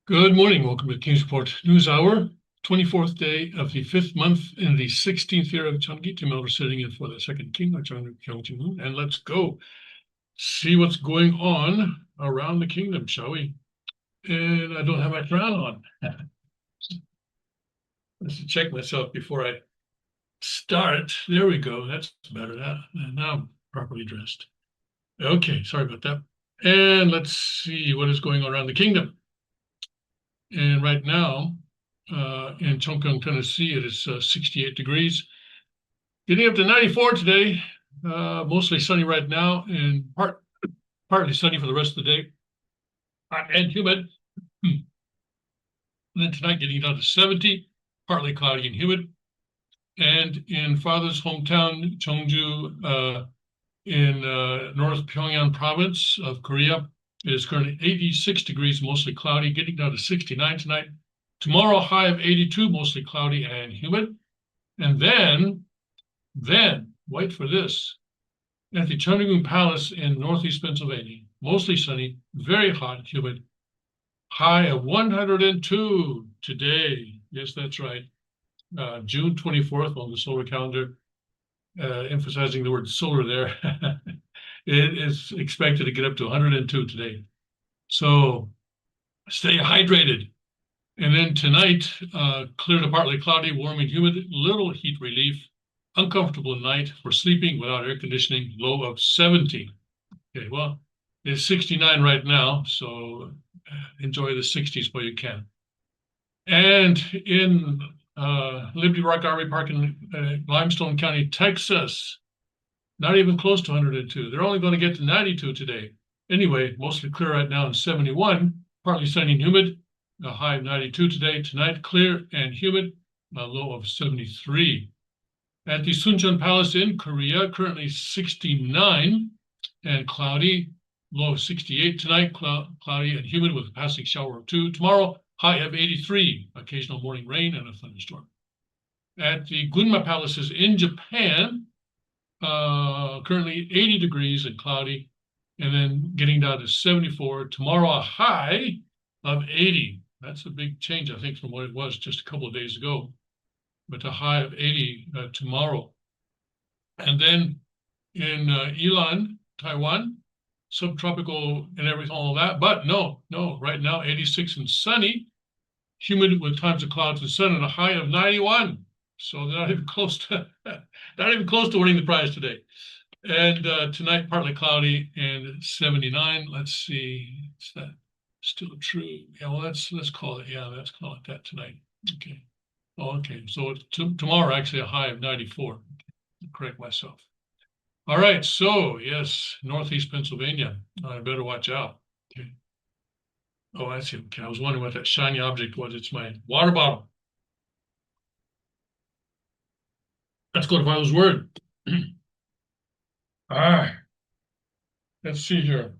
Good morning. Welcome to King's Report News Hour, 24th day of the 5th month in the 16th year of Changi. Tim Elder sitting in for the second king, and let's go see what's going on around the kingdom, shall we? And I don't have my crown on. Let's check myself before I start. There we go. That's better. Now I'm properly dressed. Okay, sorry about that. And let's see what is going on around the kingdom. And right now, in Chongqing, Tennessee, it is 68 degrees. Getting up to 94 today. Mostly sunny right now, and partly sunny for the rest of the day. Hot and humid. And then tonight, getting down to 70, partly cloudy and humid. And in father's hometown, Cheongju, in North Pyongyang province of Korea, it is currently 86 degrees, mostly cloudy, getting down to 69 tonight. Tomorrow, high of 82, mostly cloudy and humid. And then, wait for this, at the Cheonryung Palace in Northeast Pennsylvania, mostly sunny, very hot, humid, high of 102 today. Yes, that's right. June 24th on the solar calendar, emphasizing the word solar there. It is expected to get up to 102 today. So stay hydrated. And then tonight, clear to partly cloudy, warm and humid, little heat relief, uncomfortable night for sleeping without air conditioning, low of 70. Okay, well, it's 69 right now, so enjoy the 60s while you can. And in Liberty Rock RV Park in Limestone County, Texas, not even close to 102. They're only going to get to 92 today. Anyway, mostly clear right now in 71, partly sunny and humid, a high of 92 today. Tonight, clear and humid, a low of 73. At the Suncheon Palace in Korea, currently 69 and cloudy, low of 68 tonight, cloudy and humid with a passing shower or two. Tomorrow, high of 83, occasional morning rain and a thunderstorm. At the Gunma Palaces in Japan, currently 80 degrees and cloudy, and then getting down to 74. Tomorrow, a high of 80. That's a big change, I think, from what it was just a couple of days ago. But a high of 80 tomorrow. And then in Ilan, Taiwan, subtropical and everything, all that. But no, right now, 86 and sunny, humid with times of clouds and sun, and a high of 91. So they're not even close to winning the prize today. And tonight, partly cloudy and 79. Let's see, is that still true? Yeah, well, let's call it. Yeah, let's call it that tonight. Okay. Oh, okay. So tomorrow, actually, a high of 94. Correct myself. All right. So yes, Northeast Pennsylvania. I better watch out. Okay. Oh, I see. Okay. I was wondering what that shiny object was. It's my water bottle. Let's go to Father's Word. Let's see here.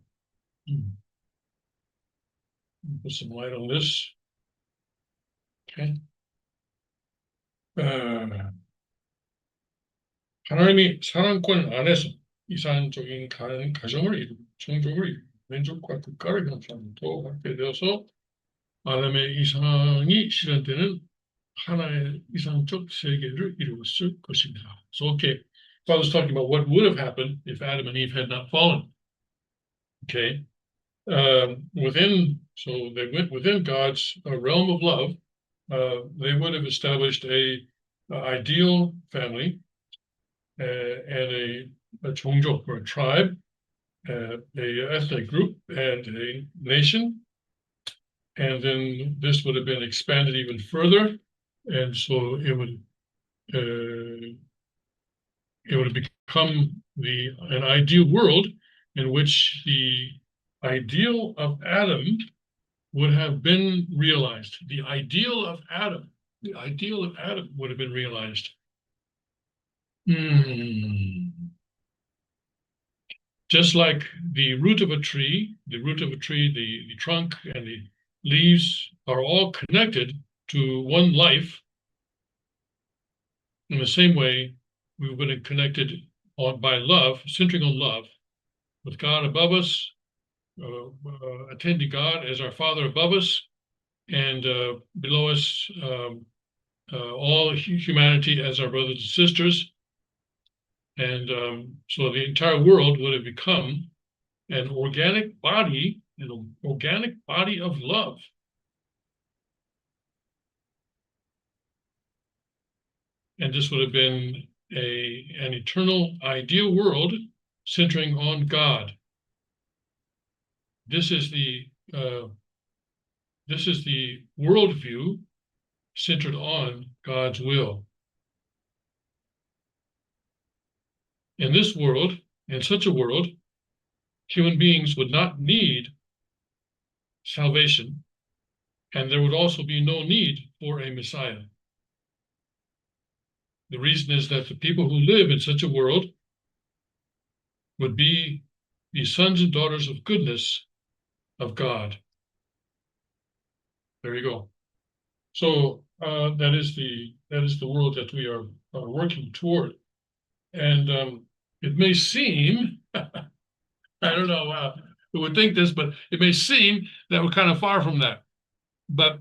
Put some light on this. Okay. 하나님이 사랑권 안에서 이상적인 가정을 이루고 종족을 이루고 민족과 국가를 형성하고 함께 되어서 아담의 이상이 실현되는 하나의 이상적 세계를 이루었을 것입니다. So, okay, Father's talking about what would have happened if Adam and Eve had not fallen. Okay, so they went within God's realm of love. They would have established a ideal family and a 종족 or a tribe, a ethnic group, and a nation. And then this would have been expanded even further, and so it would become an ideal world in which the ideal of Adam would have been realized. The ideal of Adam would have been realized. Just like the root of a tree, the trunk and the leaves are all connected to one life. In the same way, we've been connected by love, centering on love, with God above us, attending God as our Father above us, and below us, all humanity as our brothers and sisters. And so the entire world would have become an organic body of love. And this would have been an eternal ideal world centering on God. This is the worldview centered on God's will. In this world, in such a world, human beings would not need salvation, and there would also be no need for a Messiah. The reason is that the people who live in such a world would be the sons and daughters of goodness of God. There you go. So that is the world that we are working toward, and it may seem I don't know who would think this, but it may seem that we're kind of far from that. But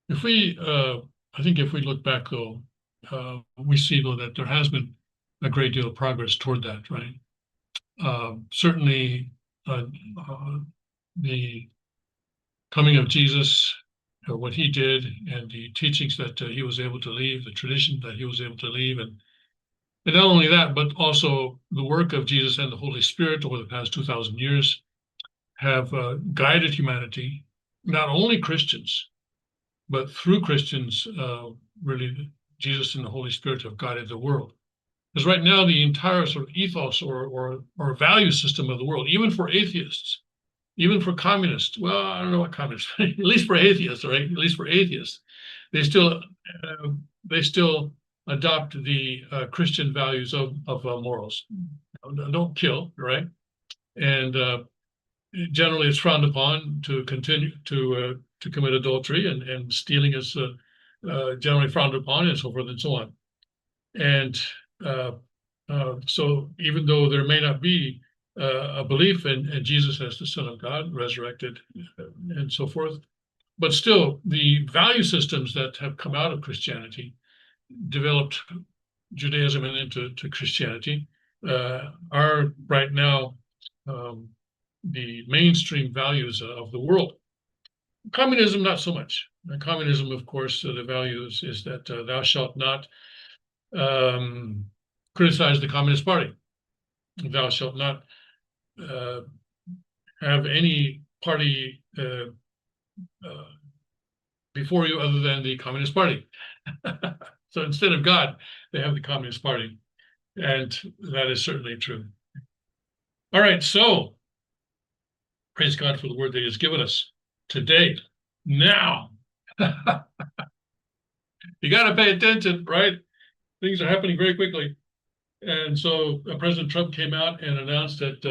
if we I think if we look back though, we see though that there has been a great deal of progress toward that, right? Certainly the coming of Jesus, what he did, and the teachings that he was able to leave, the tradition that he was able to leave, and not only that, but also the work of Jesus and the Holy Spirit over the past 2,000 years have guided humanity, not only Christians, but through Christians, really, Jesus and the Holy Spirit have guided the world. Because right now, the entire sort of ethos or value system of the world, even for atheists, even for communists, well, I don't know what communists, at least for atheists, right? At least for atheists, they still adopt the Christian values of morals. Don't kill, right? And generally, it's frowned upon to continue to commit adultery, and stealing is generally frowned upon, and so forth and so on. And so, even though there may not be a belief in Jesus as the Son of God, resurrected, and so forth, but still, the value systems that have come out of Christianity, developed Judaism and into Christianity, are right now the mainstream values of the world. Communism, not so much. Communism, of course, the values is that thou shalt not criticize the Communist Party. Thou shalt not have any party before you other than the Communist Party. So instead of God, they have the Communist Party. And that is certainly true. All right, so praise God for the word that he has given us today, now. You got to pay attention, right? Things are happening very quickly. And so President Trump came out and announced that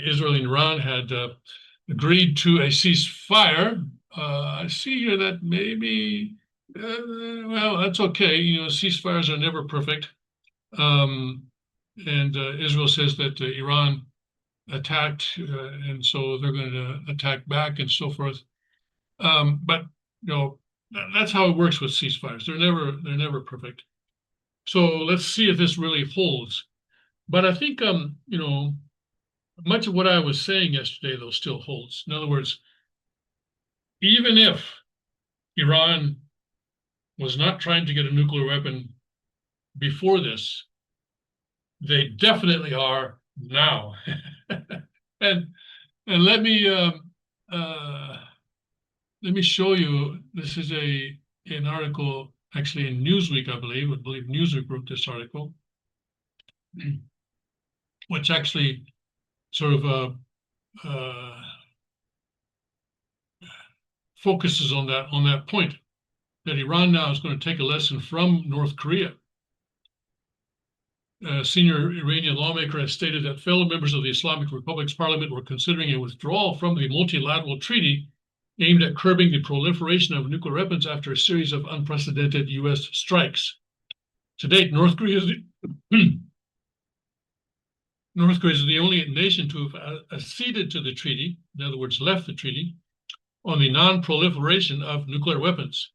Israel and Iran had agreed to a ceasefire. I see here that maybe, well, that's okay. Ceasefires are never perfect. And Israel says that Iran attacked, and so they're going to attack back and so forth. But that's how it works with ceasefires. They're never perfect. So let's see if this really holds. But I think much of what I was saying yesterday though still holds. In other words, even if Iran was not trying to get a nuclear weapon before this, they definitely are now. and let me show you. This is an article actually in Newsweek, I believe Newsweek wrote this article, which actually sort of focuses on that point, that Iran now is going to take a lesson from North Korea. A senior Iranian lawmaker has stated that fellow members of the Islamic Republic's parliament were considering a withdrawal from the multilateral treaty aimed at curbing the proliferation of nuclear weapons after a series of unprecedented U.S. strikes. To date, North Korea North Korea is the only nation to have acceded to the treaty, in other words, left the treaty, on the non-proliferation of nuclear weapons.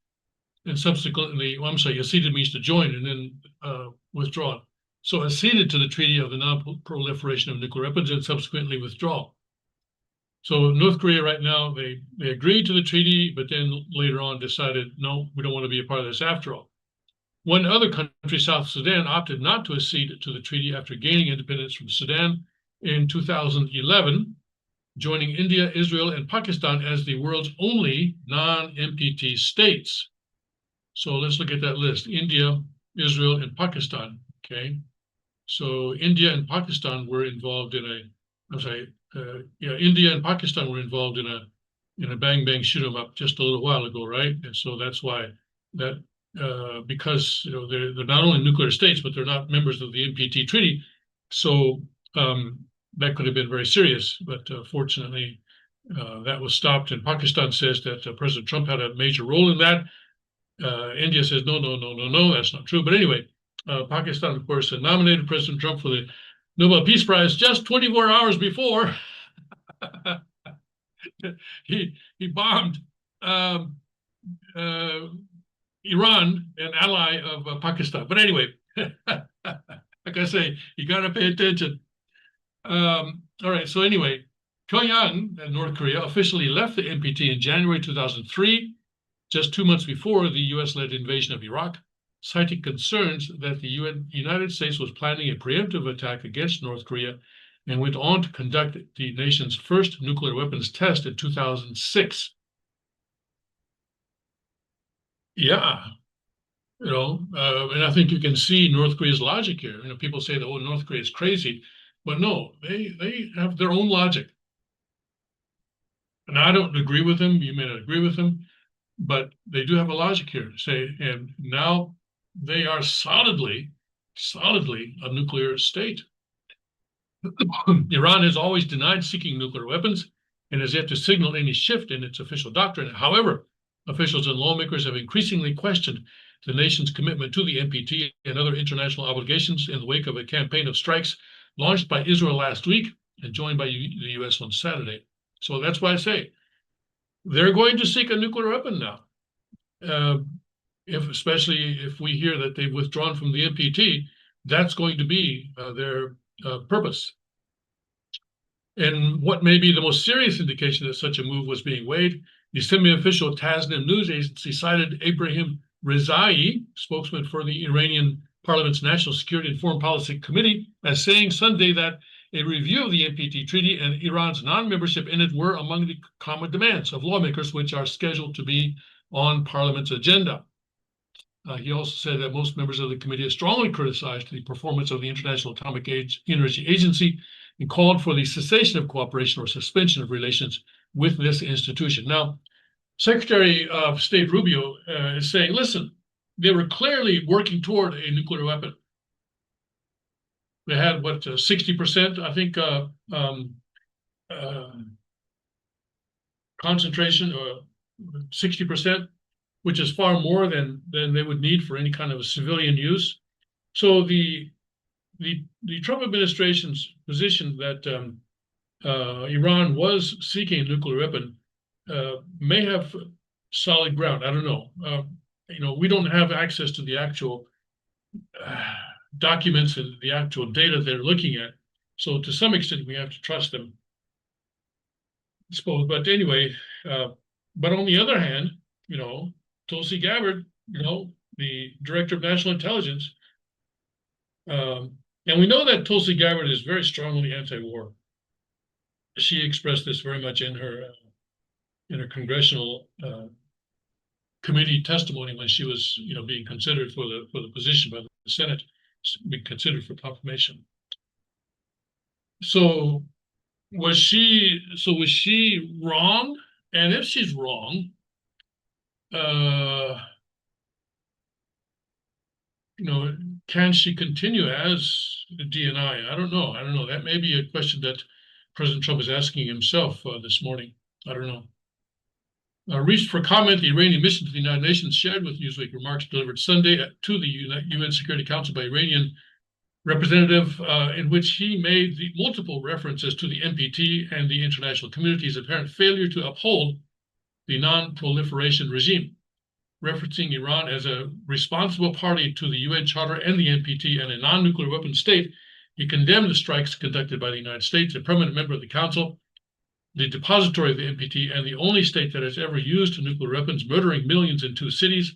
And subsequently, well, I'm sorry, acceded means to join and then withdrawn. So acceded to the treaty of the non-proliferation of nuclear weapons and subsequently withdraw. So North Korea right now, they agreed to the treaty, but then later on decided, no, we don't want to be a part of this after all. One other country, South Sudan, opted not to accede to the treaty after gaining independence from Sudan in 2011, joining India, Israel, and Pakistan as the world's only non-NPT states. So let's look at that list. India, Israel, and Pakistan, okay? So India and Pakistan were involved in India and Pakistan were involved in a bang bang shoot 'em up just a little while ago, right? And so that's why that because they're not only nuclear states, but they're not members of the NPT treaty. So that could have been very serious, but fortunately that was stopped. And Pakistan says that President Trump had a major role in that. India says no, that's not true. But anyway, Pakistan, of course, nominated President Trump for the Nobel Peace Prize just 24 hours before he bombed Iran, an ally of Pakistan. But anyway, like I say, you got to pay attention. All right, so anyway, Pyongyang and North Korea officially left the NPT in January 2003, just 2 months before the US-led invasion of Iraq, citing concerns that the United States was planning a preemptive attack against North Korea, and went on to conduct the nation's first nuclear weapons test in 2006. Yeah, and I think you can see North Korea's logic here. People say that, oh, North Korea is crazy, but no, they have their own logic. And I don't agree with them. You may not agree with them, but they do have a logic here. And now they are solidly a nuclear state. Iran has always denied seeking nuclear weapons and has yet to signal any shift in its official doctrine. However, officials and lawmakers have increasingly questioned the nation's commitment to the NPT and other international obligations in the wake of a campaign of strikes launched by Israel last week and joined by the U.S. on Saturday. So that's why I say they're going to seek a nuclear weapon now. Especially if we hear that they've withdrawn from the NPT, that's going to be their purpose. And what may be the most serious indication that such a move was being weighed, the semi-official Tasnim news agency cited Ibrahim Rezai, spokesman for the Iranian Parliament's National Security and Foreign Policy Committee, as saying Sunday that a review of the NPT treaty and Iran's non-membership in it were among the common demands of lawmakers, which are scheduled to be on Parliament's agenda. He also said that most members of the committee have strongly criticized the performance of the International Atomic Energy Agency and called for the cessation of cooperation or suspension of relations with this institution. Now, Secretary of State Rubio is saying, listen, they were clearly working toward a nuclear weapon. They had, 60%, I think, concentration, or 60%, which is far more than they would need for any kind of civilian use. So the Trump administration's position that Iran was seeking a nuclear weapon may have solid ground. I don't know. We don't have access to the actual documents and the actual data they're looking at. So to some extent, we have to trust them, I suppose. But anyway, but on the other hand, Tulsi Gabbard, the director of national intelligence, and we know that Tulsi Gabbard is very strongly anti-war. She expressed this very much in her congressional committee testimony when she was, being considered for the position by the Senate, being considered for confirmation. So was she wrong? And if she's wrong, can she continue as the DNI? I don't know. That may be a question that President Trump is asking himself this morning. I don't know. Reached for comment, the Iranian mission to the United Nations shared with Newsweek remarks delivered Sunday to the UN Security Council by Iranian representative in which he made the multiple references to the NPT and the international community's apparent failure to uphold the non-proliferation regime, referencing Iran as a responsible party to the UN Charter and the NPT and a non-nuclear weapon state. He condemned the strikes conducted by the United States, a permanent member of the Council, the depository of the NPT, and the only state that has ever used nuclear weapons, murdering millions in 2 cities,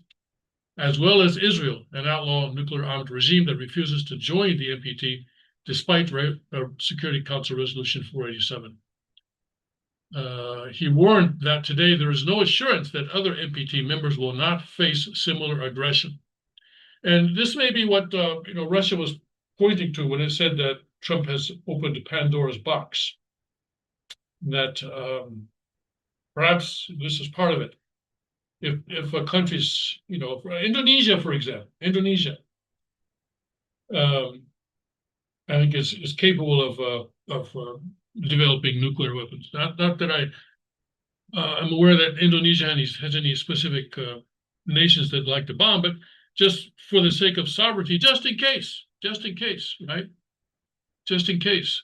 as well as Israel, an outlaw nuclear armed regime that refuses to join the NPT despite Security Council Resolution 487. He warned that today there is no assurance that other NPT members will not face similar aggression. And this may be what Russia was pointing to when it said that Trump has opened Pandora's box. That perhaps this is part of it. If a country's, Indonesia, for example, I think is capable of developing nuclear weapons. Not that I'm aware that Indonesia has any specific nations that like to bomb, but just for the sake of sovereignty, just in case, right? Just in case.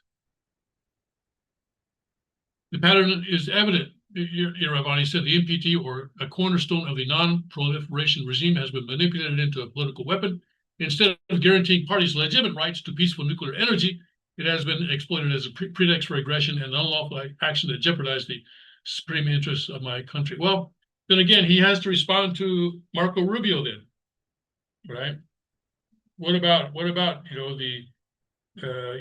The pattern is evident. Iravani said the NPT, or a cornerstone of the non-proliferation regime, has been manipulated into a political weapon. Instead of guaranteeing parties legitimate rights to peaceful nuclear energy, it has been exploited as a pretext for aggression and unlawful action that jeopardize the supreme interests of my country. Well, then again, he has to respond to Marco Rubio then, right? What about the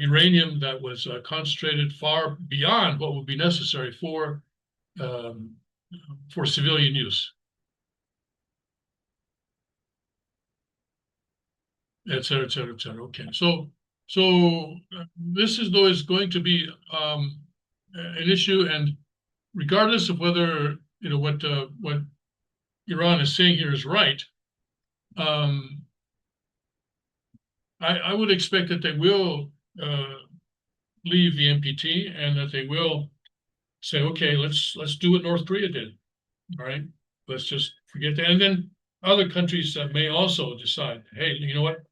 uranium that was concentrated far beyond what would be necessary for civilian use, et cetera, et cetera, et cetera. Okay, so this is going to be an issue, and regardless of whether what Iran is saying here is right, I would expect that they will leave the NPT and that they will say, okay, let's do what North Korea did. All right, let's just forget that. And then other countries may also decide, hey, you know what?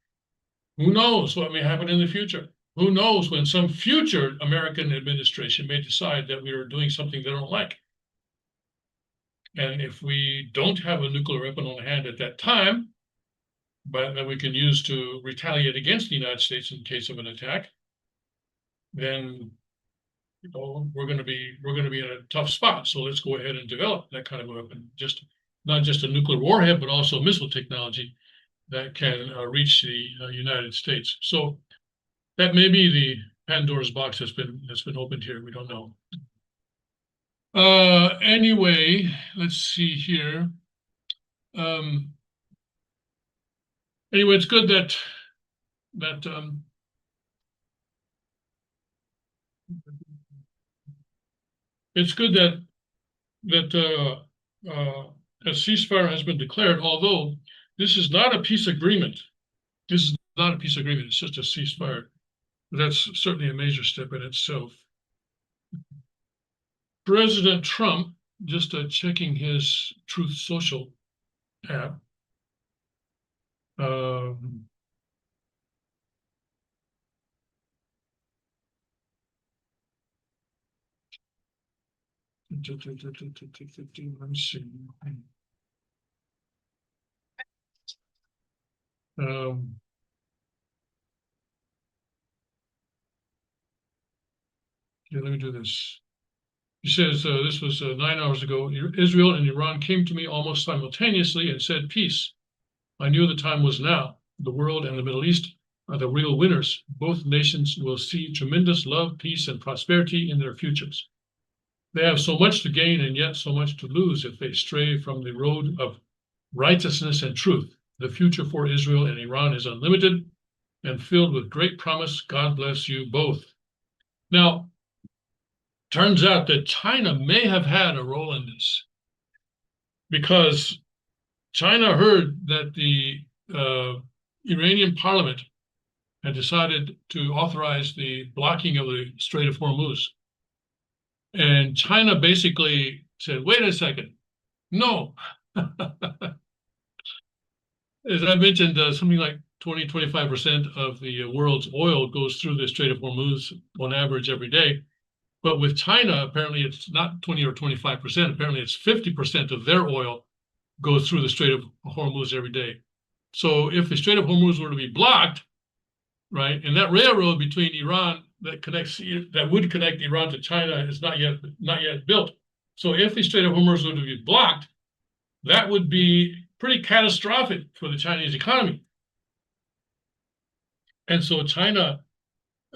Who knows what may happen in the future? Who knows when some future American administration may decide that we are doing something they don't like? And if we don't have a nuclear weapon on hand at that time, but that we can use to retaliate against the United States in case of an attack, then we're going to be in a tough spot. So let's go ahead and develop that kind of a weapon, not just a nuclear warhead, but also missile technology that can reach the United States. So that may be the Pandora's box that's been opened here. We don't know. Anyway, let's see here. Anyway, it's good that a ceasefire has been declared, although this is not a peace agreement. This is not a peace agreement. It's just a ceasefire. That's certainly a major step in itself. President Trump, just checking his Truth Social app, let me see. Okay, let me do this. He says, this was 9 hours ago. Israel and Iran came to me almost simultaneously and said, peace. I knew the time was now. The world and the Middle East are the real winners. Both nations will see tremendous love, peace, and prosperity in their futures. They have so much to gain and yet so much to lose if they stray from the road of righteousness and truth. The future for Israel and Iran is unlimited and filled with great promise. God bless you both. Now, turns out that China may have had a role in this, because China heard that the Iranian parliament had decided to authorize the blocking of the Strait of Hormuz. And China basically said, wait a second, no. As I mentioned, something like 25% of the world's oil goes through the Strait of Hormuz on average every day. But with China, apparently it's not 20 or 25%. Apparently it's 50% of their oil goes through the Strait of Hormuz every day. So if the Strait of Hormuz were to be blocked, right, and that railroad between Iran that would connect Iran to China is not yet built. So if the Strait of Hormuz were to be blocked, that would be pretty catastrophic for the Chinese economy. And so China,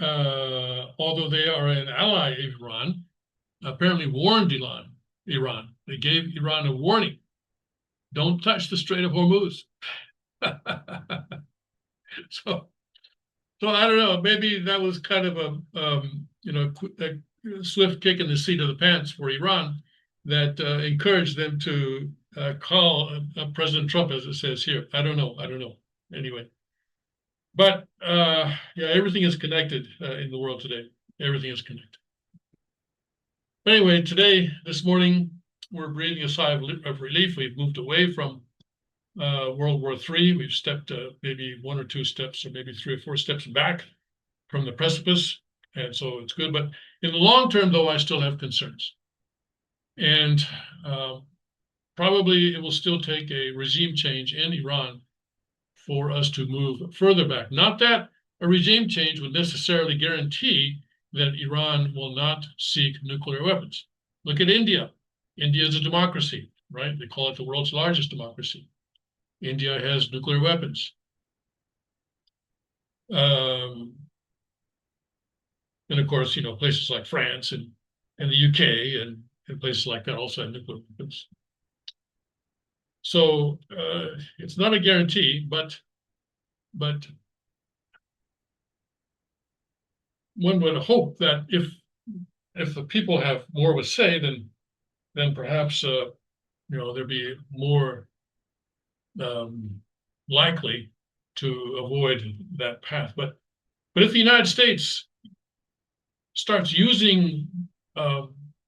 although they are an ally of Iran, apparently warned Iran. They gave Iran a warning. Don't touch the Strait of Hormuz. So I don't know. Maybe that was kind of a swift kick in the seat of the pants for Iran that encouraged them to call President Trump, as it says here. I don't know. Anyway, but yeah, everything is connected in the world today. Everything is connected. But anyway, this morning, we're breathing a sigh of relief. We've moved away from World War III. We've stepped maybe 1 or 2 steps, or maybe 3 or 4 steps back from the precipice, and so it's good. But in the long term, though, I still have concerns, and probably it will still take a regime change in Iran for us to move further back. Not that a regime change would necessarily guarantee that Iran will not seek nuclear weapons. Look at India. India is a democracy, right? They call it the world's largest democracy. India has nuclear weapons. And of course, places like France and the UK and places like that also have nuclear weapons. So it's not a guarantee, but one would hope that if the people have more of a say, then perhaps there'd be more likely to avoid that path. But if the United States starts using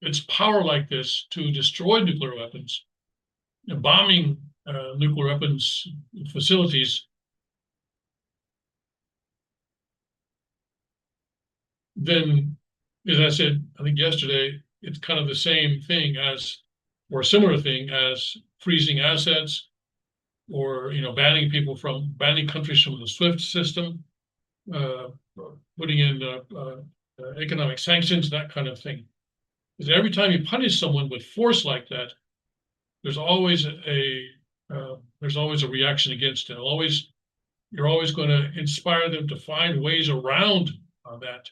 its power like this to destroy nuclear weapons, bombing nuclear weapons facilities, then, as I said, I think yesterday, it's kind of the same thing or a similar thing as freezing assets, or banning countries from the SWIFT system, putting in economic sanctions, that kind of thing. Because every time you punish someone with force like that, there's always a reaction against it. You're always going to inspire them to find ways around that.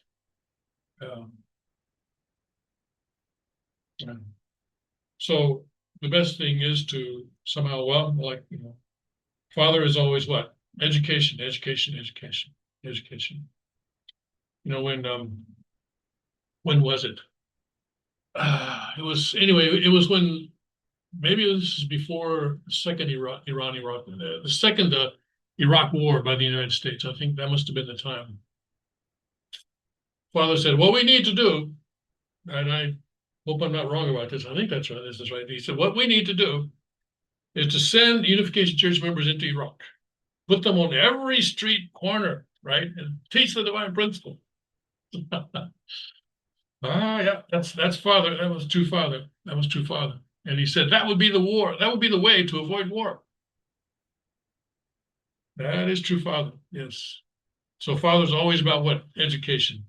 So the best thing is to somehow, father is always what? Education. When was it? It was when, maybe this is before the second the second Iraq war by the United States. I think that must have been the time. Father said, what we need to do, and I hope I'm not wrong about this, I think that's right, this is right. He said, what we need to do is to send Unification Church members into Iraq, put them on every street corner, right, and teach the divine principle. Yeah, that's Father. That was true Father. And he said that would be the war. That would be the way to avoid war. That is true Father. Yes. So Father's always about what? Education.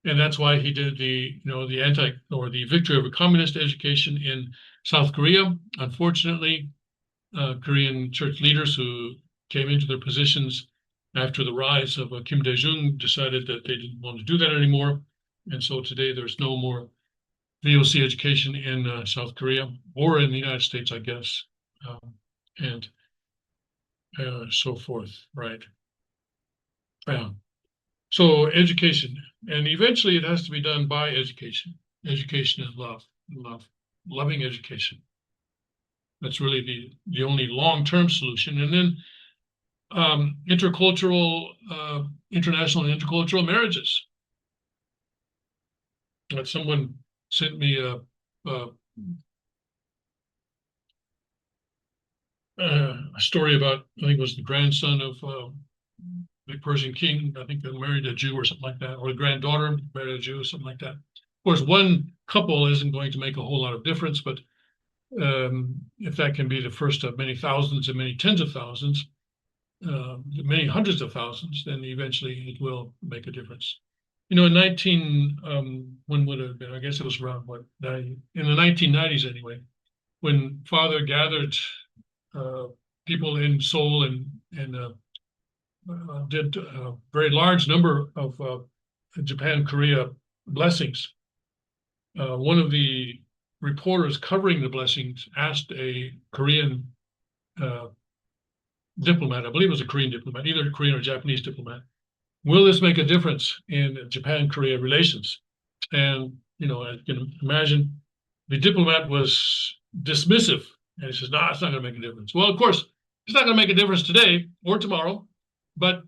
And that's why he did the victory over communist education in South Korea. Unfortunately, Korean church leaders who came into their positions after the rise of Kim Dae-jung decided that they didn't want to do that anymore. And so today there's no more VOC education in South Korea or in the United States, I guess, and so forth, right? So education, and eventually it has to be done by education. Education is loving education. That's really the only long-term solution. And then international and intercultural marriages. Someone sent me a story about, I think it was the grandson of the Persian king, I think, that married a Jew or something like that, or the granddaughter married a Jew or something like that. Of course, one couple isn't going to make a whole lot of difference, but if that can be the first of many thousands and many tens of thousands, many hundreds of thousands, then eventually it will make a difference. You know, when would it have been? I guess it was around in the 1990s anyway, when Father gathered people in Seoul and did a very large number of Japan-Korea blessings. One of the reporters covering the blessings asked a Korean diplomat, I believe it was a Korean diplomat, either a Korean or Japanese diplomat, will this make a difference in Japan-Korea relations? And, you know, I can imagine the diplomat was dismissive. And he says, no, it's not going to make a difference. Well, of course, it's not going to make a difference today or tomorrow, but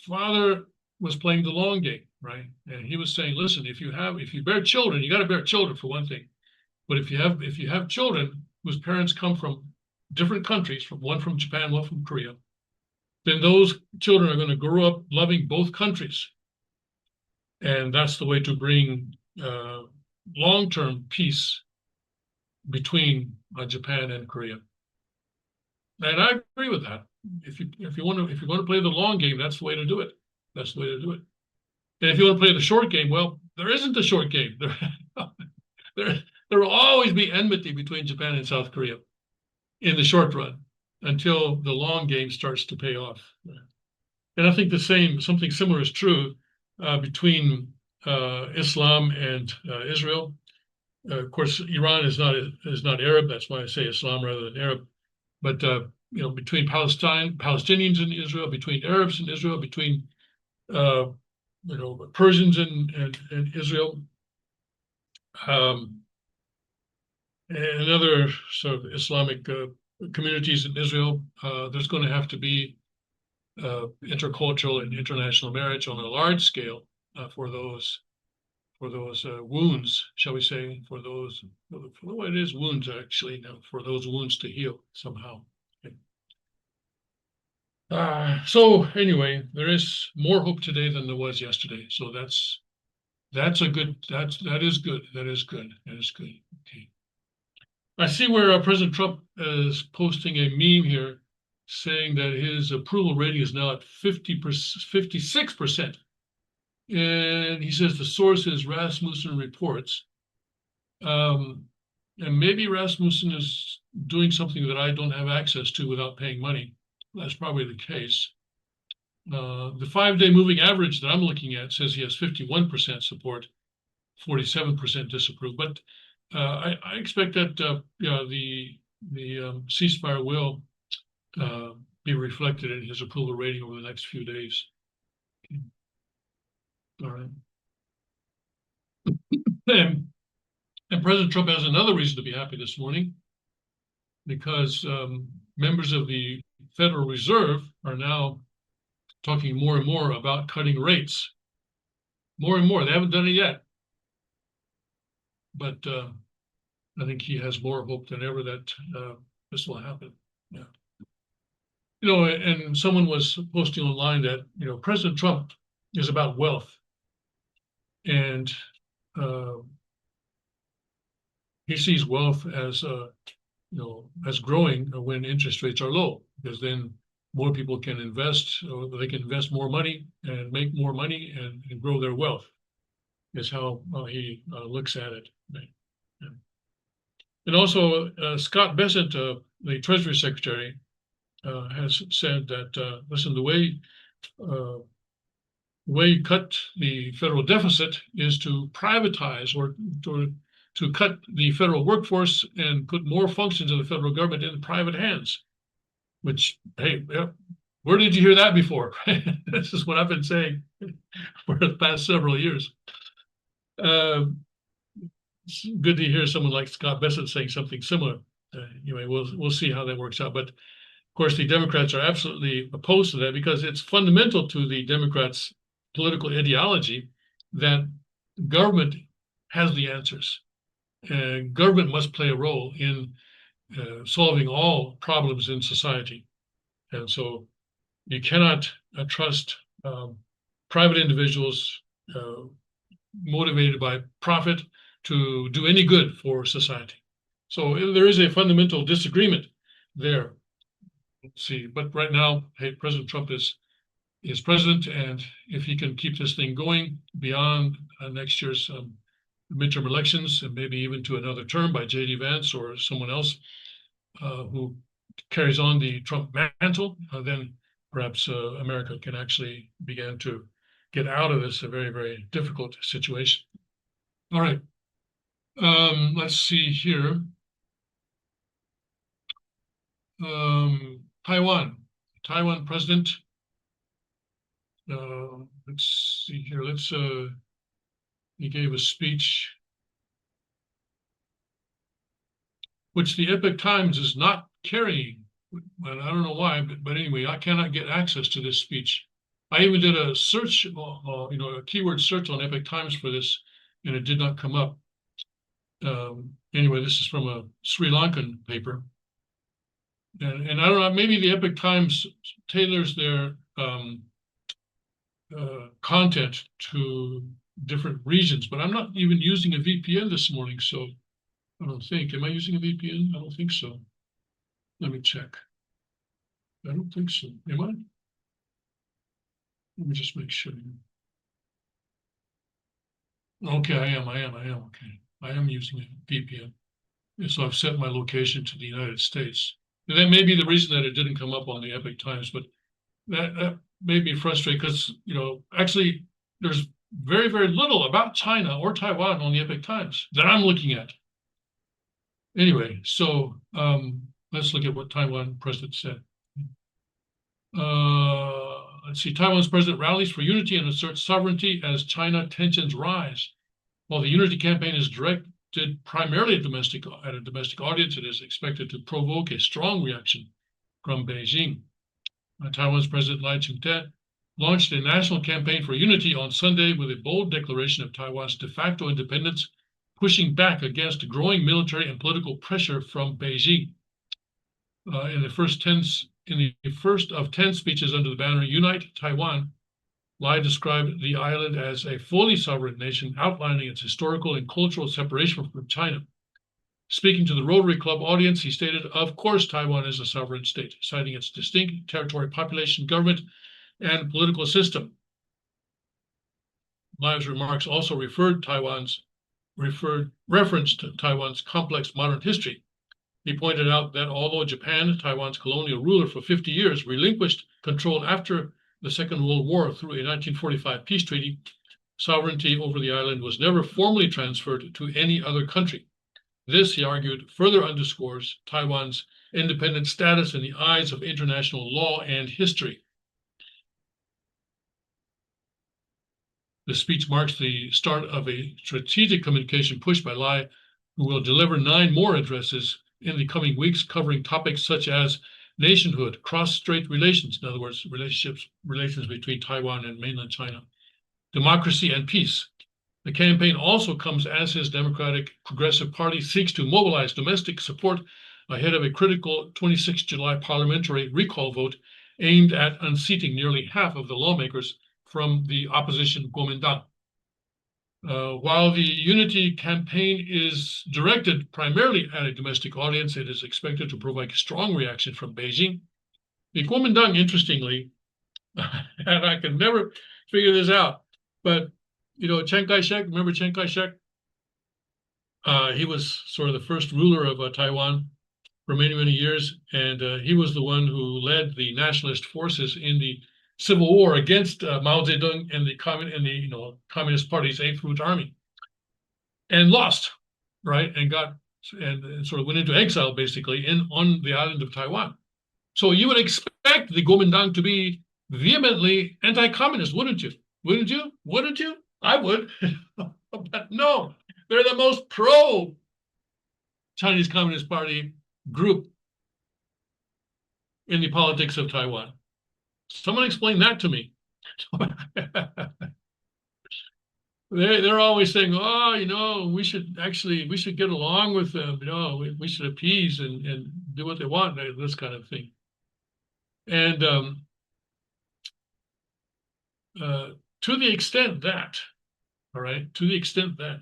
Father was playing the long game, right? And he was saying, listen, if you bear children, you got to bear children for one thing. But if you have children whose parents come from different countries, one from Japan, one from Korea, then those children are going to grow up loving both countries. And that's the way to bring long-term peace between Japan and Korea. And I agree with that. If you want to play the long game, that's the way to do it. That's the way to do it. And if you want to play the short game, well, there isn't a short game. There will always be enmity between Japan and South Korea in the short run until the long game starts to pay off. And I think something similar is true between Islam and Israel. Of course, Iran is not Arab. That's why I say Islam rather than Arab. But you know, between Palestinians in Israel, between Arabs in Israel, between you know, Persians and Israel, and other sort of Islamic communities in Israel, there's going to have to be intercultural and international marriage on a large scale for those wounds, shall we say, for it is wounds actually, now, for those wounds to heal somehow. Okay. So anyway, there is more hope today than there was yesterday. So that is good. That is good. Okay. I see where President Trump is posting a meme here saying that his approval rating is now at 56%. And he says the source is Rasmussen Reports. And maybe Rasmussen is doing something that I don't have access to without paying money. That's probably the case. The 5-day moving average that I'm looking at says he has 51% support, 47% disapprove. But I expect that you know, the ceasefire will be reflected in his approval rating over the next few days. Okay. All right. And President Trump has another reason to be happy this morning, because members of the Federal Reserve are now talking more and more about cutting rates. More and more. They haven't done it yet. But I think he has more hope than ever that this will happen. Yeah. You know, and someone was posting online that, you know, President Trump is about wealth. And he sees wealth as, you know, as growing when interest rates are low, because then more people can invest, or they can invest more money and make more money and grow their wealth, is how he looks at it. Right? Yeah. And also, Scott Bessent, the Treasury Secretary, has said that, listen, the way you cut the federal deficit is to privatize, or to cut the federal workforce and put more functions of the federal government in private hands. Which, hey, where did you hear that before? This is what I've been saying for the past several years. It's good to hear someone like Scott Bessent saying something similar. Anyway, we'll see how that works out. But of course, the Democrats are absolutely opposed to that, because it's fundamental to the Democrats' political ideology that government has the answers. Government must play a role in solving all problems in society. And so you cannot trust private individuals motivated by profit to do any good for society. So there is a fundamental disagreement there. Let's see, but right now, hey, President Trump is president, and if he can keep this thing going beyond next year's midterm elections, and maybe even to another term by J.D. Vance or someone else who carries on the Trump mantle, then perhaps America can actually begin to get out of this a very, very difficult situation. All right. Let's see here. Taiwan president. Let's see here. He gave a speech, which the Epoch Times is not carrying. And I don't know why, but anyway, I cannot get access to this speech. I even did a search, a keyword search on Epoch Times for this, and it did not come up. Anyway, this is from a Sri Lankan paper. And I don't know, maybe the Epoch Times tailors their content to different regions, but I'm not even using a VPN this morning, so I don't think. Am I using a VPN? I don't think so. Let me check. I don't think so. Am I? Let me just make sure. Okay, I am. Okay. I am using a VPN. And so I've set my location to the United States. And that may be the reason that it didn't come up on the Epoch Times, but that made me frustrated because, actually there's very, very little about China or Taiwan on the Epoch Times that I'm looking at. Anyway, so let's look at what Taiwan president said. Let's see. Taiwan's president rallies for unity and asserts sovereignty as China tensions rise. While the unity campaign is directed primarily at a domestic audience, it is expected to provoke a strong reaction from Beijing. Taiwan's President Lai Ching-te launched a national campaign for unity on Sunday with a bold declaration of Taiwan's de facto independence, pushing back against growing military and political pressure from Beijing. In the first of 10 speeches under the banner Unite Taiwan, Lai described the island as a fully sovereign nation, outlining its historical and cultural separation from China. Speaking to the Rotary Club audience, he stated, "Of course, Taiwan is a sovereign state," citing its distinct territory, population, government, and political system. Lai's remarks also referenced to Taiwan's complex modern history. He pointed out that although Japan, Taiwan's colonial ruler for 50 years, relinquished control after the Second World War through a 1945 peace treaty, sovereignty over the island was never formally transferred to any other country. This, he argued, further underscores Taiwan's independent status in the eyes of international law and history. The speech marks the start of a strategic communication push by Lai, who will deliver 9 more addresses in the coming weeks, covering topics such as nationhood, cross-strait relations, in other words, relations between Taiwan and mainland China, democracy, and peace. The campaign also comes as his Democratic Progressive Party seeks to mobilize domestic support ahead of a critical 26 July parliamentary recall vote aimed at unseating nearly half of the lawmakers from the opposition Kuomintang. While the unity campaign is directed primarily at a domestic audience, it is expected to provoke a strong reaction from Beijing. The Kuomintang, interestingly, and I can never figure this out, but Chiang Kai-shek, remember Chiang Kai-shek? He was sort of the first ruler of Taiwan for many, many years, and he was the one who led the nationalist forces in the civil war against Mao Zedong and the Communist Party's Eighth Route Army, and lost, right? And sort of went into exile basically on the island of Taiwan. So you would expect the Kuomintang to be vehemently anti-communist, wouldn't you? Wouldn't you? Wouldn't you? I would, but no, they're the most pro-Chinese Communist Party group in the politics of Taiwan. Someone explain that to me. they're always saying, oh, we should get along with them. We should appease and do what they want, this kind of thing. And to the extent that, all right, to the extent that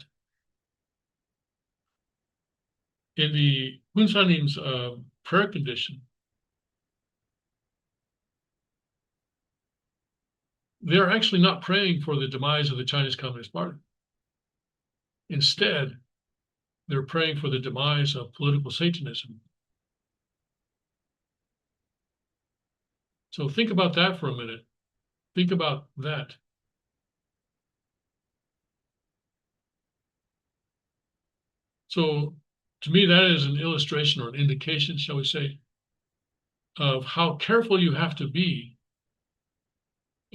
in the Hunsanim's prayer condition, they're actually not praying for the demise of the Chinese Communist Party. Instead, they're praying for the demise of political Satanism. So think about that for a minute. Think about that. So to me, that is an illustration or an indication, shall we say, of how careful you have to be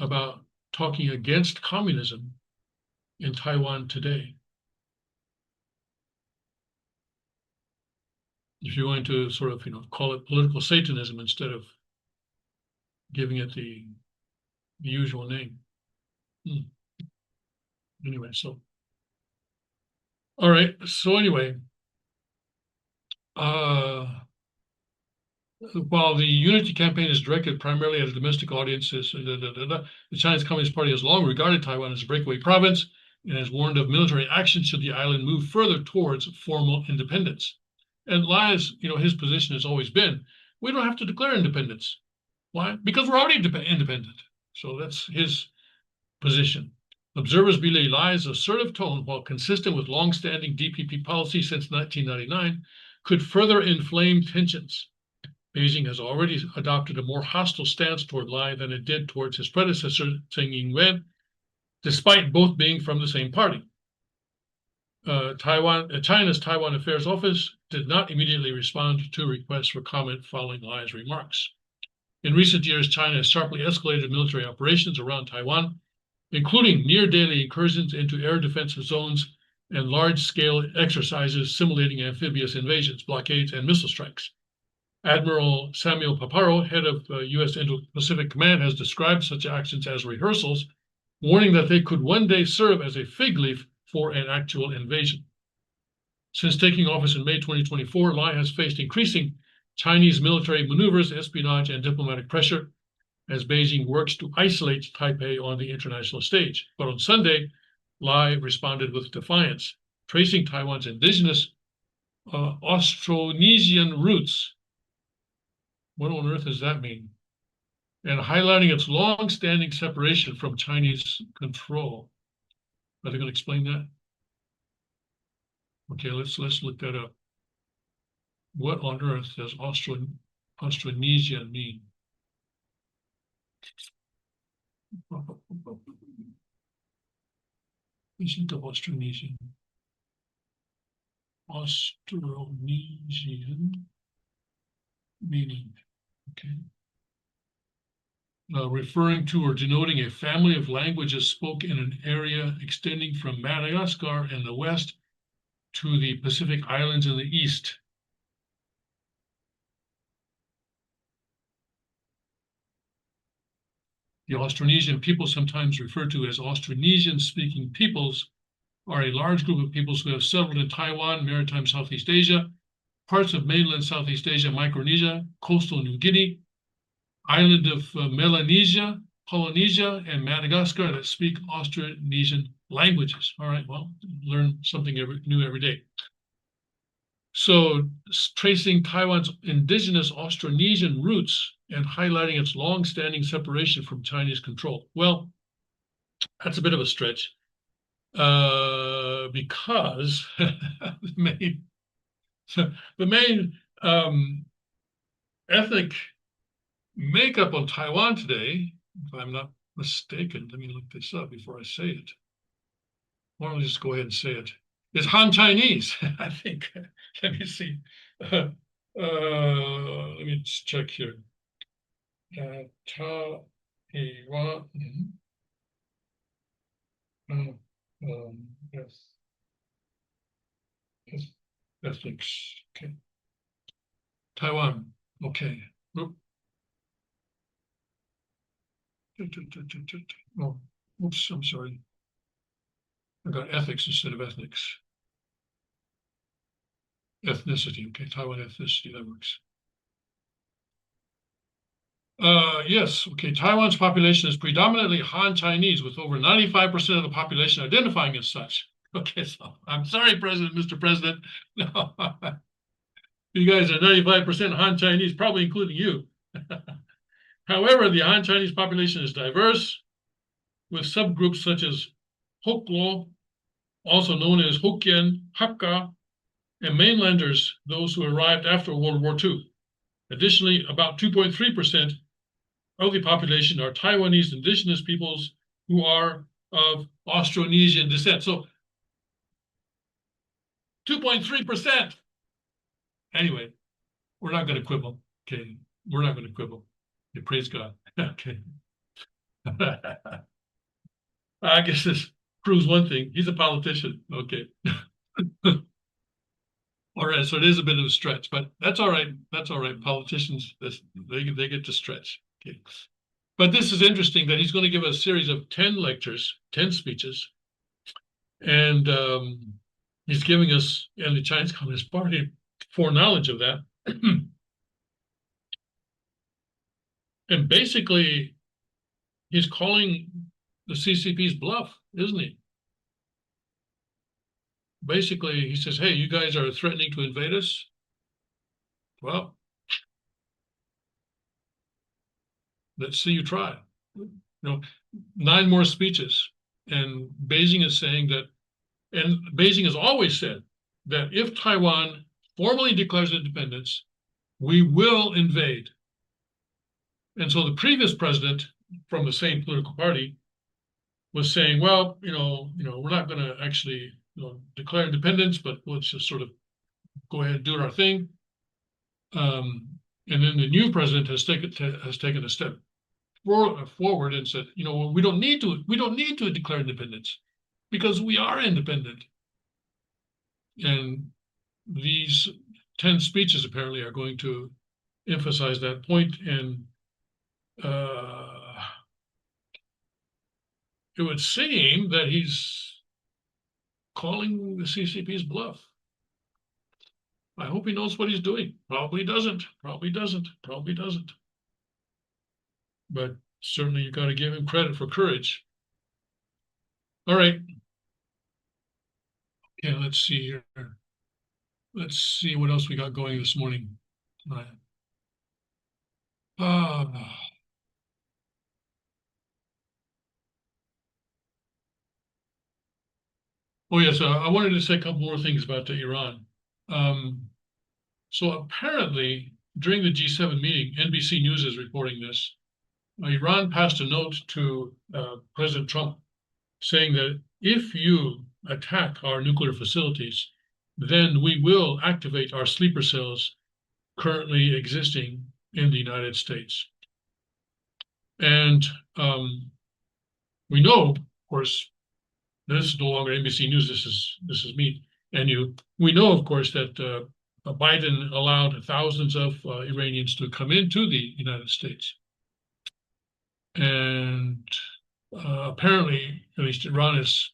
about talking against communism in Taiwan today. If you're going to sort of, call it political Satanism instead of giving it the usual name. Anyway, so, all right. So anyway, while the unity campaign is directed primarily at domestic audiences, the Chinese Communist Party has long regarded Taiwan as a breakaway province and has warned of military action should the island move further towards formal independence. And Lai's, his position has always been, we don't have to declare independence. Why? Because we're already independent. So that's his position. Observers believe Lai's assertive tone, while consistent with long-standing DPP policy since 1999, could further inflame tensions. Beijing has already adopted a more hostile stance toward Lai than it did towards his predecessor, Tseng Ing-wen, despite both being from the same party. China's Taiwan Affairs Office did not immediately respond to requests for comment following Lai's remarks. In recent years, China has sharply escalated military operations around Taiwan, including near-daily incursions into air defensive zones and large-scale exercises simulating amphibious invasions, blockades, and missile strikes. Admiral Samuel Paparo, head of U.S. Indo-Pacific Command, has described such actions as rehearsals, warning that they could one day serve as a fig leaf for an actual invasion. Since taking office in May 2024, Lai has faced increasing Chinese military maneuvers, espionage, and diplomatic pressure as Beijing works to isolate Taipei on the international stage. But on Sunday, Lai responded with defiance, tracing Taiwan's indigenous Austronesian roots. What on earth does that mean? And highlighting its long-standing separation from Chinese control. Are they going to explain that? Okay, let's look that up. What on earth does Austronesian mean? Isn't the Austronesian? Austronesian meaning, okay. Referring to or denoting a family of languages spoken in an area extending from Madagascar in the west to the Pacific Islands in the east. The Austronesian people, sometimes referred to as Austronesian-speaking peoples, are a large group of peoples who have settled in Taiwan, maritime Southeast Asia, parts of mainland Southeast Asia, Micronesia, coastal New Guinea, island of Melanesia, Polynesia, and Madagascar that speak Austronesian languages. All right, well, learn something new every day. So tracing Taiwan's indigenous Austronesian roots and highlighting its long-standing separation from Chinese control. Well, that's a bit of a stretch because the main ethnic makeup on Taiwan today, if I'm not mistaken, let me look this up before I say it. Why don't we just go ahead and say it? It's Han Chinese, I think. Let me see. Let me just check here. Taiwan. Yes. Ethnics. Okay. Taiwan. Okay. Oop. Oh, oops, I'm sorry. I got ethics instead of ethnics. Ethnicity, okay, Taiwan ethnicity, that works. Yes, okay, Taiwan's population is predominantly Han Chinese, with over 95% of the population identifying as such. Okay, so I'm sorry, Mr. President. No, you guys are 95% Han Chinese, probably including you. However, the Han Chinese population is diverse, with subgroups such as Hoklo, also known as Hokkien, Hakka, and mainlanders, those who arrived after World War II. Additionally, about 2.3% of the population are Taiwanese indigenous peoples who are of Austronesian descent. So 2.3%. Anyway, we're not going to quibble. Okay, we're not going to quibble. Okay, praise God. Okay. I guess this proves one thing. He's a politician. Okay. All right, so it is a bit of a stretch, but that's all right. That's all right. Politicians, they get to stretch. Okay. But this is interesting that he's going to give a series of 10 lectures, 10 speeches, and he's giving us, and the Chinese Communist Party, foreknowledge of that. And basically, he's calling the CCP's bluff, isn't he? Basically, he says, hey, you guys are threatening to invade us. Well, let's see you try. You know, 9 more speeches. And Beijing is saying that, and Beijing has always said that if Taiwan formally declares independence, we will invade. And so the previous president from the same political party was saying, well, we're not going to actually declare independence, but let's just sort of go ahead and do our thing. And then the new president has taken a step forward and said, we don't need to declare independence because we are independent. And these 10 speeches apparently are going to emphasize that point, and it would seem that he's calling the CCP's bluff. I hope he knows what he's doing. Probably doesn't. But certainly you've got to give him credit for courage. All right. Okay, let's see here. Let's see what else we got going this morning. Oh yes, I wanted to say a couple more things about Iran. So apparently, during the G7 meeting, NBC News is reporting this. Iran passed a note to President Trump saying that if you attack our nuclear facilities, then we will activate our sleeper cells currently existing in the United States. And we know, of course, this is no longer NBC News. This is me and you. We know, of course, that Biden allowed thousands of Iranians to come into the United States, and apparently, at least Iran is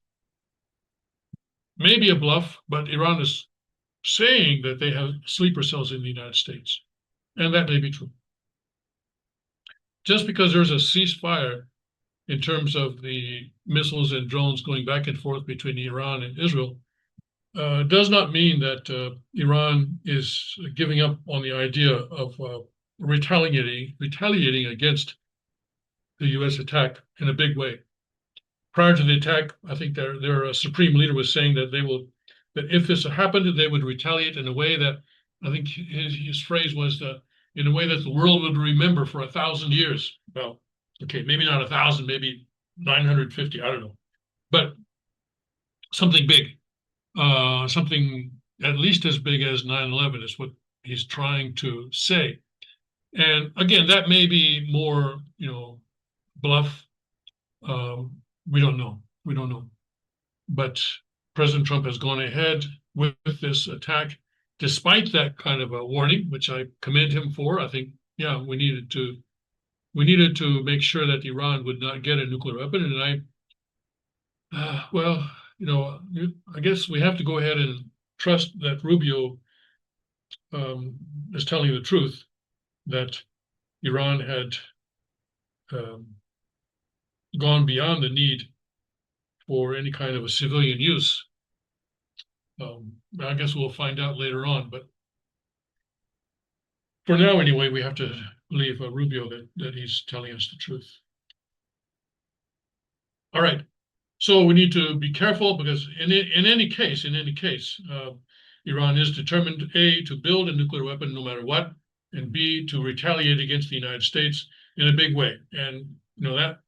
maybe a bluff, but Iran is saying that they have sleeper cells in the United States, and that may be true. Just because there's a ceasefire in terms of the missiles and drones going back and forth between Iran and Israel, does not mean that Iran is giving up on the idea of retaliating against the U.S. attack in a big way. Prior to the attack, I think their supreme leader was saying that that if this happened, they would retaliate in a way that, I think his phrase was, in a way that the world would remember for 1,000 years. Well, okay, maybe not 1,000, maybe 950, I don't know, but something big, something at least as big as 9/11 is what he's trying to say. And again, that may be more, bluff. We don't know. But President Trump has gone ahead with this attack, despite that kind of a warning, which I commend him for. I think, yeah, we needed to make sure that Iran would not get a nuclear weapon. And well, I guess we have to go ahead and trust that Rubio is telling the truth, that Iran had gone beyond the need for any kind of a civilian use. I guess we'll find out later on, but for now, anyway, we have to believe Rubio that he's telling us the truth. All right. So we need to be careful because in any case, Iran is determined, A, to build a nuclear weapon no matter what, and B, to retaliate against the United States in a big way. And that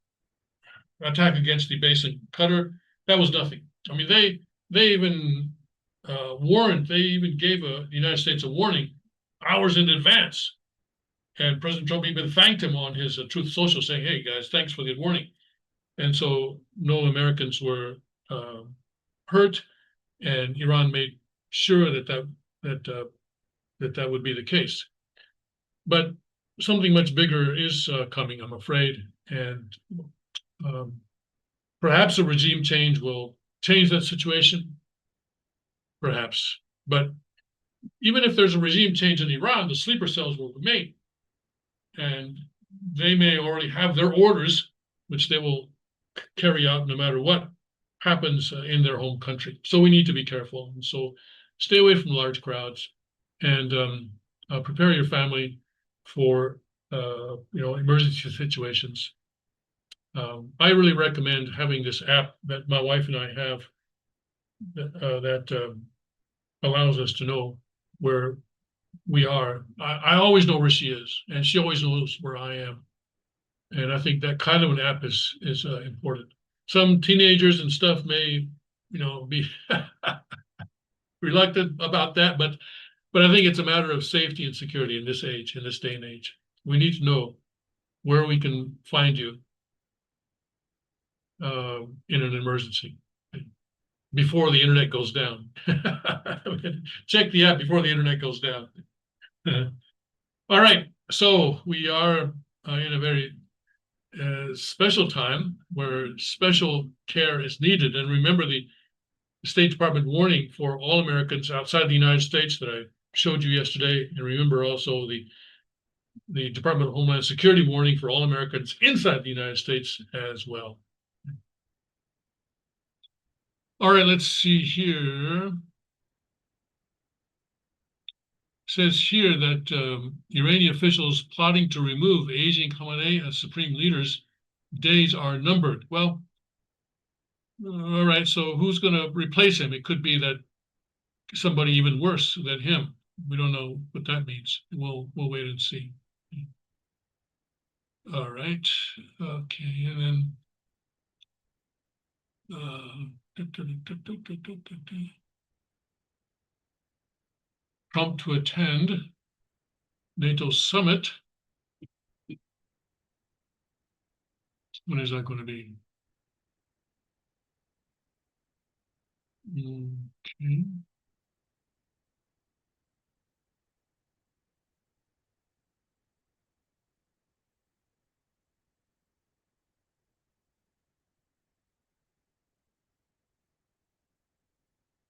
attack against the base in Qatar, that was nothing. I mean, they even they even gave the United States a warning hours in advance. And President Trump even thanked him on his Truth Social, saying, "Hey guys, thanks for the warning." And so no Americans were hurt, and Iran made sure that would be the case. But something much bigger is coming, I'm afraid, and perhaps a regime change will change that situation. Perhaps, but even if there's a regime change in Iran, the sleeper cells will remain, and they may already have their orders, which they will carry out no matter what happens in their home country. So we need to be careful. And so stay away from large crowds, and prepare your family for emergency situations. I really recommend having this app that my wife and I have that allows us to know where we are. I always know where she is, and she always knows where I am. And I think that kind of an app is important. Some teenagers and stuff may, be reluctant about that, but I think it's a matter of safety and security in this day and age. We need to know where we can find you in an emergency before the internet goes down. Check the app before the internet goes down. All right, so we are in a very special time where special care is needed. And remember the State Department warning for all Americans outside the United States that I showed you yesterday. And remember also the Department of Homeland Security warning for all Americans inside the United States as well. All right, let's see here. It says here that Iranian officials plotting to remove Ajin Khamenei as supreme leaders days are numbered. Well, all right, so who's going to replace him? It could be that somebody even worse than him. We don't know what that means. We'll wait and see. All right, okay, and then Trump to attend NATO summit. When is that going to be? Okay.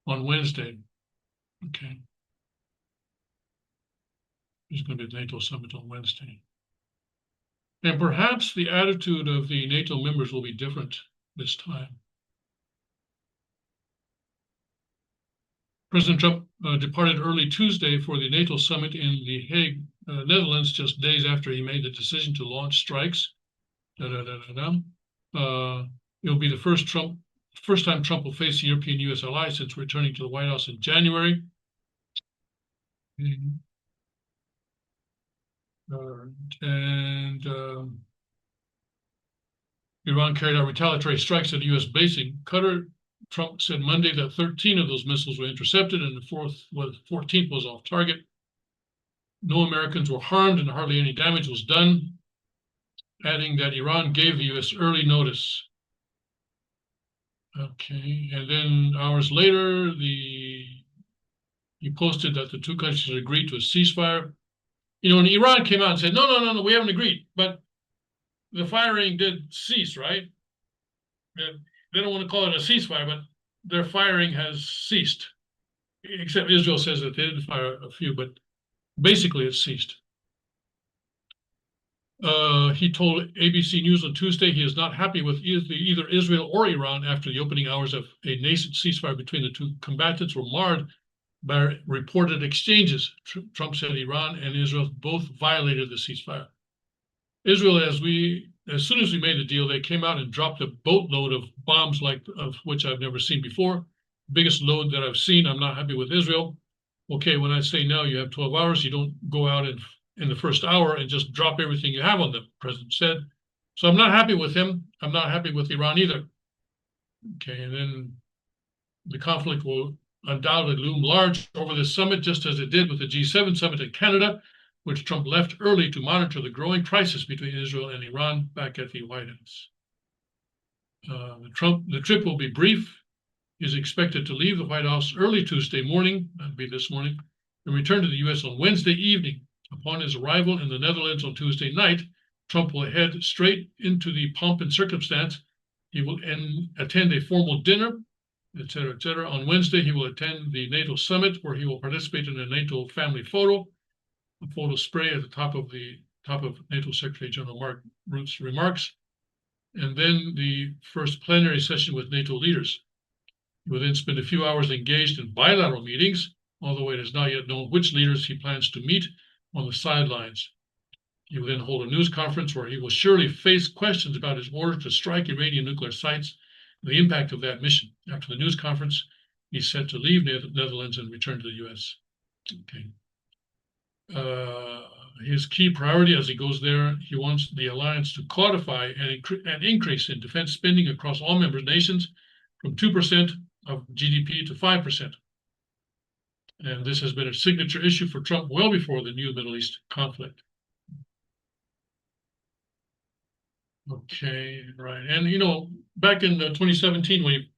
On Wednesday. Okay. There's going to be a NATO summit on Wednesday. And perhaps the attitude of the NATO members will be different this time. President Trump departed early Tuesday for the NATO summit in The Hague, Netherlands, just days after he made the decision to launch strikes. It'll be the first time Trump will face the European-US ally since returning to the White House in January. And Iran carried out retaliatory strikes at a U.S. base in Qatar. Trump said Monday that 13 of those missiles were intercepted and the 14th was off target. No Americans were harmed and hardly any damage was done, adding that Iran gave the U.S. early notice. Okay, and then hours later, he posted that the two countries had agreed to a ceasefire. And Iran came out and said, no, we haven't agreed, but the firing did cease, right? And they don't want to call it a ceasefire, but their firing has ceased, except Israel says that they didn't fire a few, but basically it's ceased. He told ABC News on Tuesday he is not happy with either Israel or Iran after the opening hours of a nascent ceasefire between the two combatants were marred by reported exchanges. Trump said Iran and Israel both violated the ceasefire. Israel, as soon as we made the deal, they came out and dropped a boatload of bombs of which I've never seen before. Biggest load that I've seen. I'm not happy with Israel. Okay, when I say now you have 12 hours, you don't go out in the first hour and just drop everything you have on them, the president said. So I'm not happy with him. I'm not happy with Iran either. Okay, and then the conflict will undoubtedly loom large over this summit, just as it did with the G7 summit in Canada, which Trump left early to monitor the growing crisis between Israel and Iran back at the White House. The trip will be brief. He is expected to leave the White House early Tuesday morning, that'd be this morning, and return to the U.S. on Wednesday evening. Upon his arrival in the Netherlands on Tuesday night, Trump will head straight into the pomp and circumstance. He will attend a formal dinner, et cetera, et cetera. On Wednesday, he will attend the NATO summit, where he will participate in a NATO family photo, a photo spray at the top of NATO Secretary General Mark Rutte's remarks, and then the first plenary session with NATO leaders. He will then spend a few hours engaged in bilateral meetings, although it is not yet known which leaders he plans to meet, on the sidelines. He will then hold a news conference where he will surely face questions about his order to strike Iranian nuclear sites and the impact of that mission. After the news conference, he's set to leave the Netherlands and return to the U.S. Okay. His key priority as he goes there, he wants the alliance to codify an increase in defense spending across all member nations from 2% of GDP to 5%. And this has been a signature issue for Trump well before the new Middle East conflict. Okay, right. And, back in 2017, when he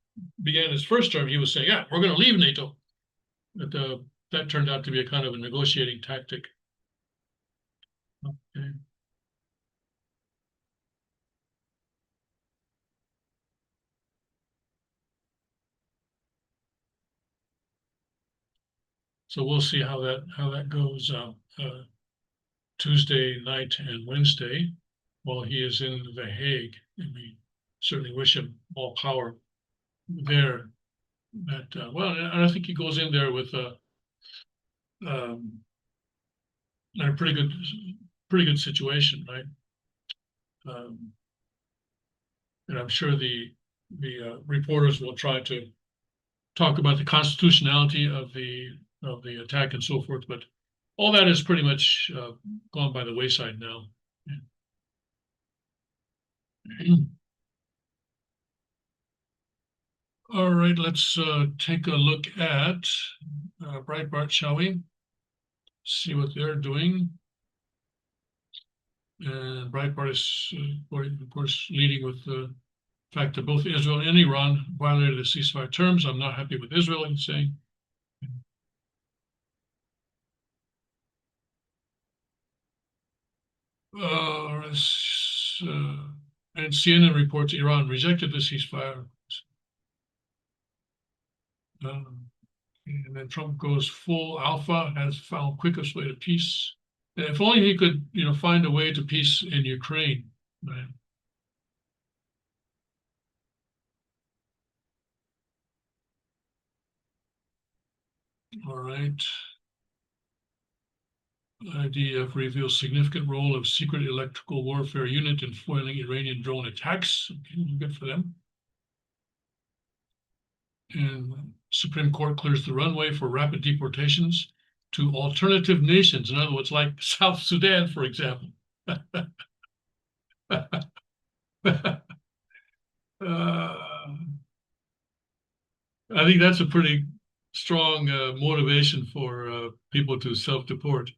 began his first term, he was saying, yeah, we're going to leave NATO. But that turned out to be a kind of a negotiating tactic. Okay. So we'll see how that goes Tuesday night and Wednesday while he is in The Hague. And we certainly wish him all power there. Well, and I think he goes in there with a pretty good situation, right? And I'm sure the reporters will try to talk about the constitutionality of the attack and so forth, but all that is pretty much gone by the wayside now. Yeah. All right, let's take a look at Breitbart, shall we? See what they're doing. And Breitbart is, of course, leading with the fact that both Israel and Iran violated the ceasefire terms. I'm not happy with Israel, he's saying. And CNN reports Iran rejected the ceasefire. And then Trump goes full alpha, has found quickest way to peace. And if only he could, find a way to peace in Ukraine, right? All right. IDF reveals significant role of secret electrical warfare unit in foiling Iranian drone attacks. Okay, good for them. And Supreme Court clears the runway for rapid deportations to alternative nations. In other words, like South Sudan, for example. I think that's a pretty strong motivation for people to self-deport.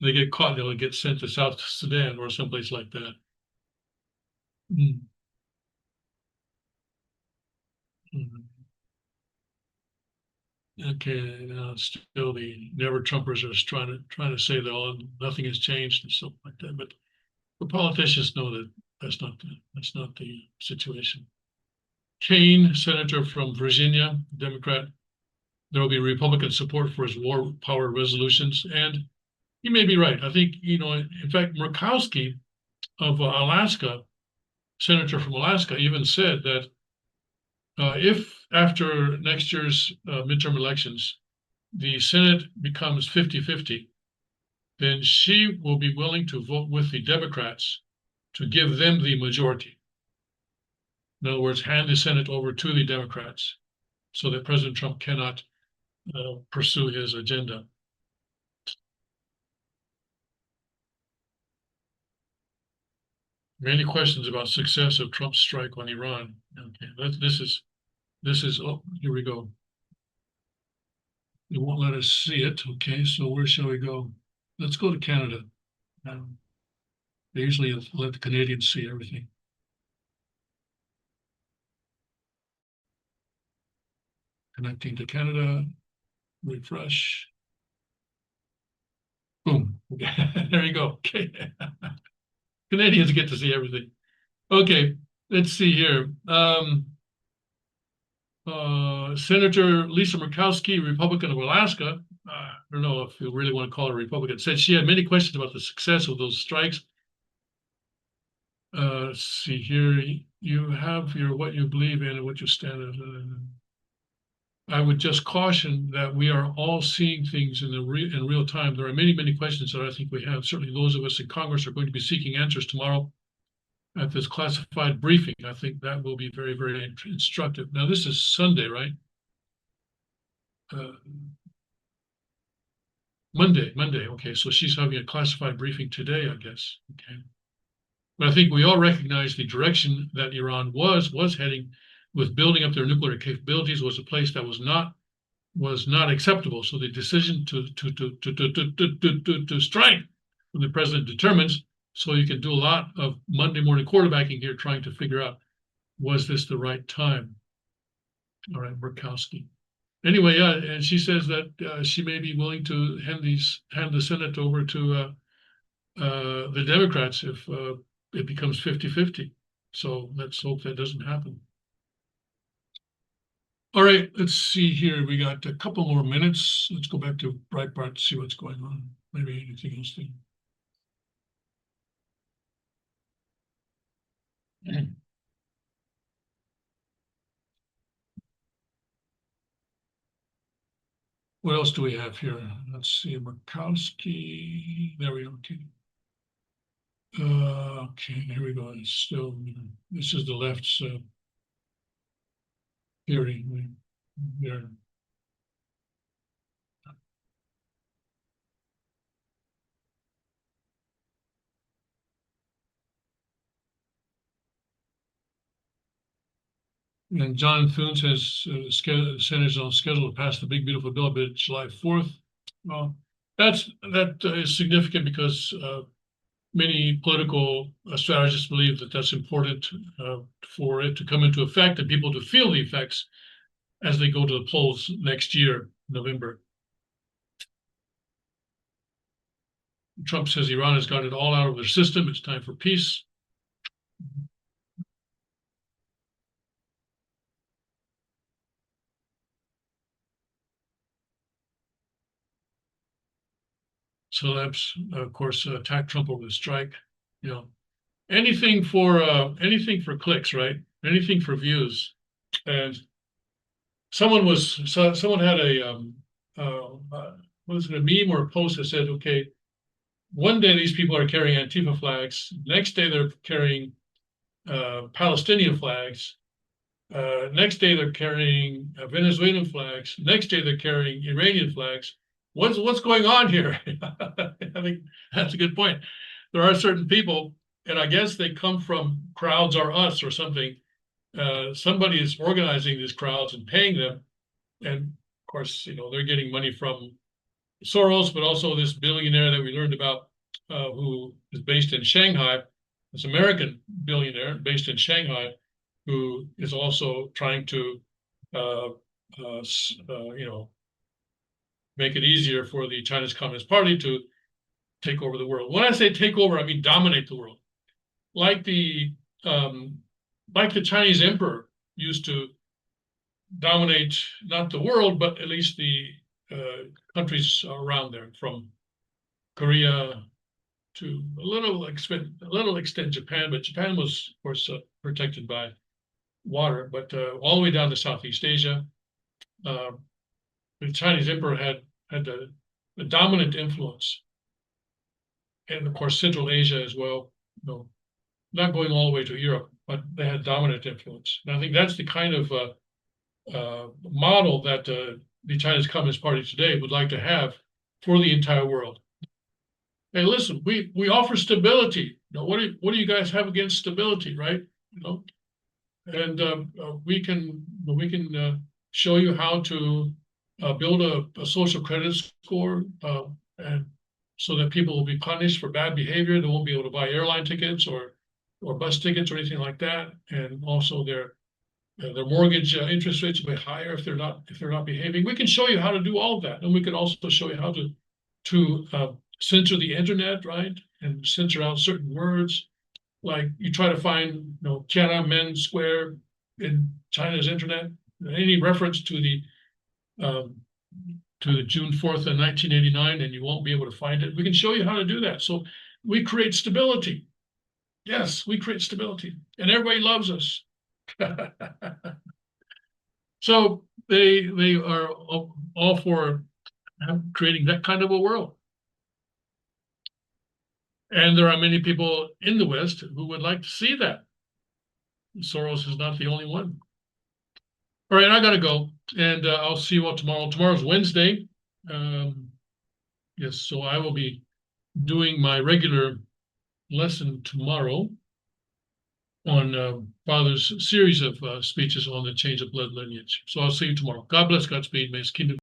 They get caught, they'll get sent to South Sudan or someplace like that. Mm. Mm. Okay, still the never Trumpers are trying to say that nothing has changed and stuff like that, but the politicians know that that's not the situation. Kane, senator from Virginia, Democrat. There will be Republican support for his war power resolutions, and he may be right. I think, in fact, Murkowski of Alaska, senator from Alaska, even said that if after next year's midterm elections, the Senate becomes 50-50, then she will be willing to vote with the Democrats to give them the majority. In other words, hand the Senate over to the Democrats so that President Trump cannot pursue his agenda. Many questions about success of Trump's strike on Iran. Okay, this is, oh, here we go. It won't let us see it. Okay, so where shall we go? Let's go to Canada. They usually let the Canadians see everything. Connecting to Canada, refresh. Boom. There you go. Okay. Canadians get to see everything. Okay, let's see here. Senator Lisa Murkowski, Republican of Alaska, I don't know if you really want to call her a Republican, said she had many questions about the success of those strikes. Let's see here. You have your what you believe in and what you stand on. I would just caution that we are all seeing things in real time. There are many, many questions that I think we have. Certainly those of us in Congress are going to be seeking answers tomorrow at this classified briefing. I think that will be very, very instructive. Now, this is Sunday, right? Monday. Okay, so she's having a classified briefing today, I guess. Okay. But I think we all recognize the direction that Iran was heading with building up their nuclear capabilities was a place that was not acceptable. So the decision to strike when the president determines, so you can do a lot of Monday morning quarterbacking here, trying to figure out, was this the right time? All right, Murkowski. Anyway, yeah, and she says that she may be willing to hand the Senate over to the Democrats if it becomes 50-50. So let's hope that doesn't happen. All right, let's see here. We got a couple more minutes. Let's go back to Breitbart to see what's going on. Maybe anything else. What else do we have here? Let's see, Murkowski. There we go. Okay, here we go. It's still, this is the left's hearing. Here. And John Thune says the Senate is on schedule to pass the big beautiful bill by July 4th. Well, that is significant because many political strategists believe that that's important for it to come into effect and people to feel the effects as they go to the polls next year, November. Trump says Iran has got it all out of their system. It's time for peace. Celebs, of course, attack Trump over the strike. Anything for clicks, right? Anything for views. And someone had a was it a meme or a post that said, okay, one day these people are carrying Antifa flags, next day they're carrying Palestinian flags, next day they're carrying Venezuelan flags, next day they're carrying Iranian flags. What's going on here? I think that's a good point. There are certain people, and I guess they come from Crowds or Us or something. Somebody is organizing these crowds and paying them, and of course, they're getting money from Soros, but also this billionaire that we learned about, who is based in Shanghai, this American billionaire based in Shanghai, who is also trying to, make it easier for the Chinese Communist Party to take over the world. When I say take over, I mean dominate the world, like the Chinese emperor used to dominate not the world, but at least the countries around there, from Korea to a little extent Japan, but Japan was, of course, protected by water. But all the way down to Southeast Asia, the Chinese emperor had a dominant influence, and of course Central Asia as well. No, not going all the way to Europe, but they had dominant influence. And I think that's the kind of model that the Chinese Communist Party today would like to have for the entire world. Hey, listen, we offer stability. You know, what do you guys have against stability, right? You know, and we can show you how to build a social credit score, and so that people will be punished for bad behavior. They won't be able to buy airline tickets or bus tickets or anything like that, and also their mortgage interest rates will be higher if they're not behaving. We can show you how to do all of that, and we can also show you how to censor the internet, right, and censor out certain words. Like you try to find, you know, Tiananmen Square in China's internet, any reference to the June 4th in 1989, and you won't be able to find it. We can show you how to do that. So we create stability. Yes, we create stability, and everybody loves us. So they are all for creating that kind of a world. And there are many people in the West who would like to see that. Soros is not the only one. All right, I gotta go, and I'll see you all tomorrow. Tomorrow's Wednesday. Yes, so I will be doing my regular lesson tomorrow on Father's series of speeches on the change of blood lineage. So I'll see you tomorrow. God bless, Godspeed. May His kingdom